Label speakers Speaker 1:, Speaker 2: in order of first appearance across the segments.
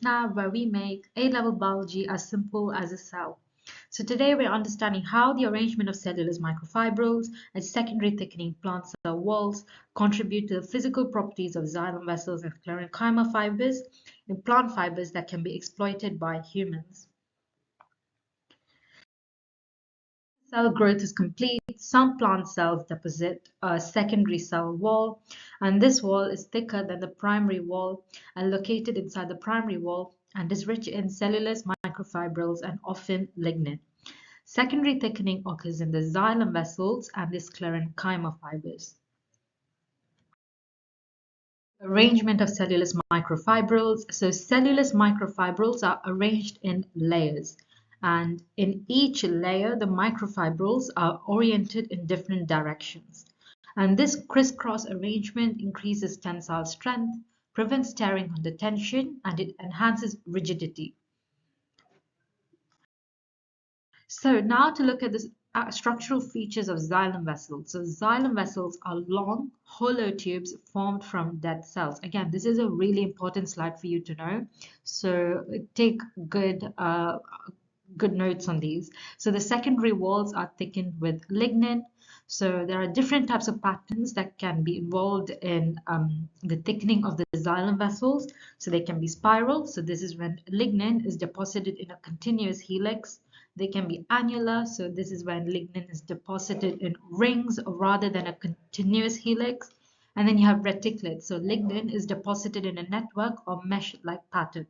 Speaker 1: SNAB, where we make A-level biology as simple as a cell. So today we're understanding how the arrangement of cellulose microfibrils and secondary thickening plant cell walls contribute to the physical properties of xylem vessels and sclerenchyma fibers in plant fibers that can be exploited by humans. Cell growth is complete. Some plant cells deposit a secondary cell wall, and this wall is thicker than the primary wall and located inside the primary wall and is rich in cellulose microfibrils and often lignin. Secondary thickening occurs in the xylem vessels and the sclerenchyma fibers. Arrangement of cellulose microfibrils. So cellulose microfibrils are arranged in layers. And in each layer, the microfibrils are oriented in different directions. And this crisscross arrangement increases tensile strength, prevents tearing under tension, and it enhances rigidity. So now to look at the structural features of xylem vessels. So xylem vessels are long, hollow tubes formed from dead cells. Again, this is a really important slide for you to know. So take good notes on these. So the secondary walls are thickened with lignin. So there are different types of patterns that can be involved in the thickening of the xylem vessels. So they can be spiral. So this is when lignin is deposited in a continuous helix. They can be annular. So this is when lignin is deposited in rings rather than a continuous helix. And then you have reticulate. So lignin is deposited in a network or mesh-like pattern.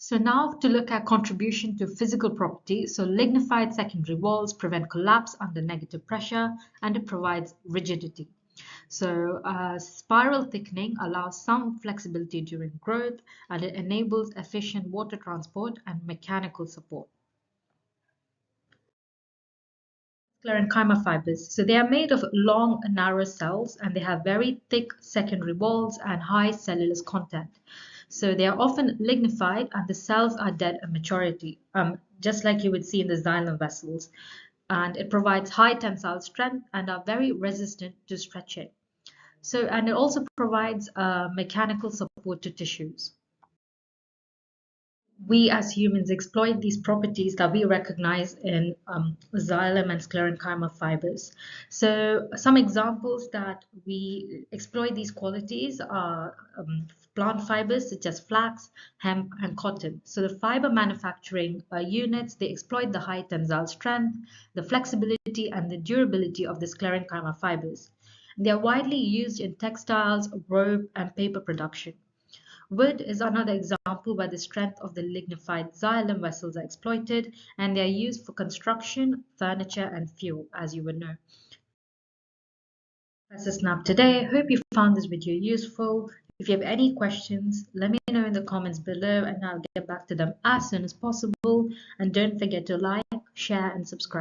Speaker 1: So now to look at contribution to physical properties. So lignified secondary walls prevent collapse under negative pressure and it provides rigidity. So spiral thickening allows some flexibility during growth and it enables efficient water transport and mechanical support. Sclerenchyma fibers. So they are made of long, narrow cells and they have very thick secondary walls and high cellulose content. So they are often lignified and the cells are dead at maturity, just like you would see in the xylem vessels. And it provides high tensile strength and are very resistant to stretching. So, and it also provides mechanical support to tissues. We as humans exploit these properties that we recognize in xylem and sclerenchyma fibers. So some examples that we exploit these qualities are plant fibers such as flax, hemp, and cotton. So the fiber manufacturing units, they exploit the high tensile strength, the flexibility, and the durability of the sclerenchyma fibers. They are widely used in textiles, rope, and paper production. Wood is another example where the strength of the lignified xylem vessels are exploited and they are used for construction, furniture, and fuel, as you would know. That's a snap today. Hope you found this video useful. If you have any questions, let me know in the comments below and I'll get back to them as soon as possible. And don't forget to like, share, and subscribe.